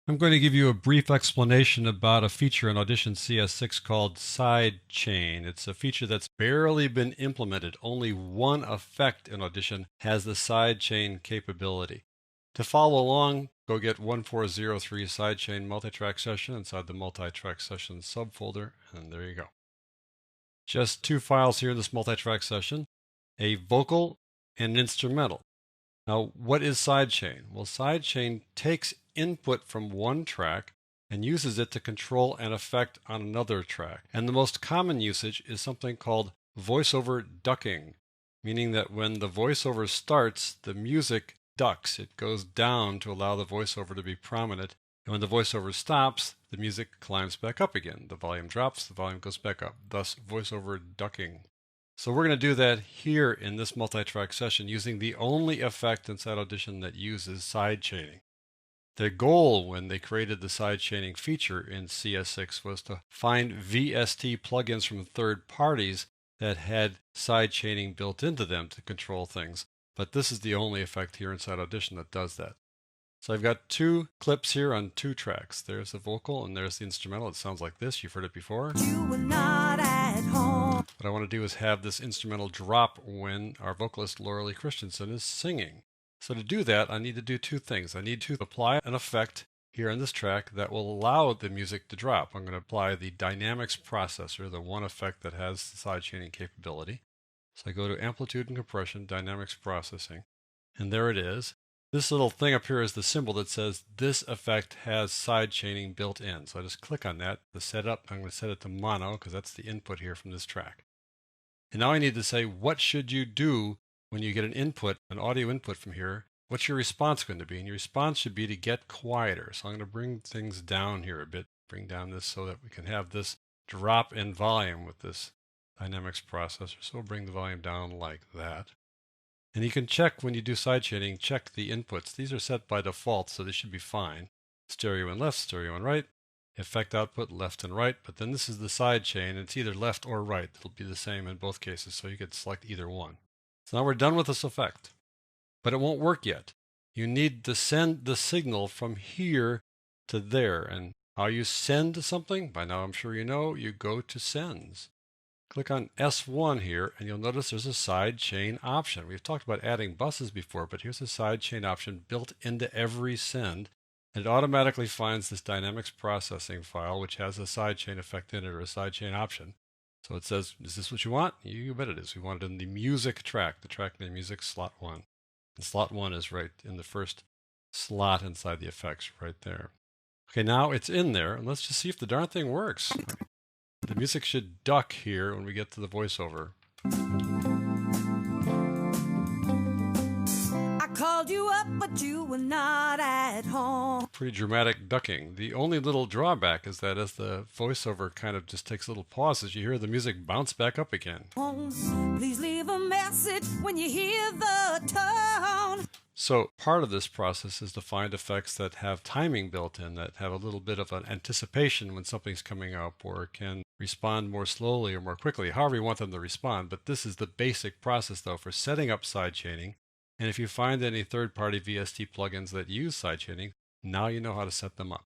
I'm going to give you a brief explanation about a feature in Audition CS6 called sidechain. It's a feature that's barely been implemented. Only one effect in Audition has the sidechain capability. To follow along, go get 1403 sidechain multitrack session inside the multitrack session subfolder, and there you go. Just two files here in this multitrack session, a vocal and an instrumental. Now, what is sidechain? Well, sidechain takes input from one track and uses it to control an effect on another track. And the most common usage is something called voiceover ducking, meaning that when the voiceover starts, the music ducks. It goes down to allow the voiceover to be prominent. And when the voiceover stops, the music climbs back up again. The volume drops, the volume goes back up, thus voiceover ducking. So we're going to do that here in this multi-track session using the only effect inside Audition that uses sidechaining. The goal when they created the sidechaining feature in CS6 was to find VST plugins from third parties that had sidechaining built into them to control things. But this is the only effect here inside Audition that does that. So I've got two clips here on two tracks. There's the vocal and there's the instrumental. It sounds like this. You've heard it before. You were not at home. What I want to do is have this instrumental drop when our vocalist Laura Lee Christensen is singing. So to do that, I need to do two things. I need to apply an effect here on this track that will allow the music to drop. I'm going to apply the dynamics processor, the one effect that has the sidechaining capability. So I go to amplitude and compression, dynamics processing, and there it is. This little thing up here is the symbol that says this effect has sidechaining built in. So I just click on that. The setup, I'm going to set it to mono because that's the input here from this track. And now I need to say, what should you do when you get an input, an audio input from here? What's your response going to be? And your response should be to get quieter. So I'm going to bring things down here a bit, bring down this so that we can have this drop in volume with this dynamics processor. So we'll bring the volume down like that. And you can check when you do sidechaining, check the inputs. These are set by default, so they should be fine. Stereo and left, stereo and right. Effect output left and right, but then this is the sidechain. It's either left or right. It'll be the same in both cases, so you could select either one. So now we're done with this effect, but it won't work yet. You need to send the signal from here to there. And how you send something, by now I'm sure you know, you go to sends. Click on S1 here, and you'll notice there's a sidechain option. We've talked about adding buses before, but here's a sidechain option built into every send. And it automatically finds this dynamics processing file, which has a sidechain effect in it or a sidechain option. So it says, is this what you want? You bet it is. We want it in the music track, the track name music slot 1. And slot 1 is right in the first slot inside the effects right there. Okay, now it's in there, and let's just see if the darn thing works. The music should duck here when we get to the voiceover. I called you up, but you were not at home. Pretty dramatic ducking. The only little drawback is that as the voiceover kind of just takes little pauses, you hear the music bounce back up again. Please leave a message when you hear the tone. So part of this process is to find effects that have timing built in, that have a little bit of an anticipation when something's coming up, or can respond more slowly or more quickly, however you want them to respond. But this is the basic process, though, for setting up sidechaining. And if you find any third-party VST plugins that use sidechaining, now you know how to set them up.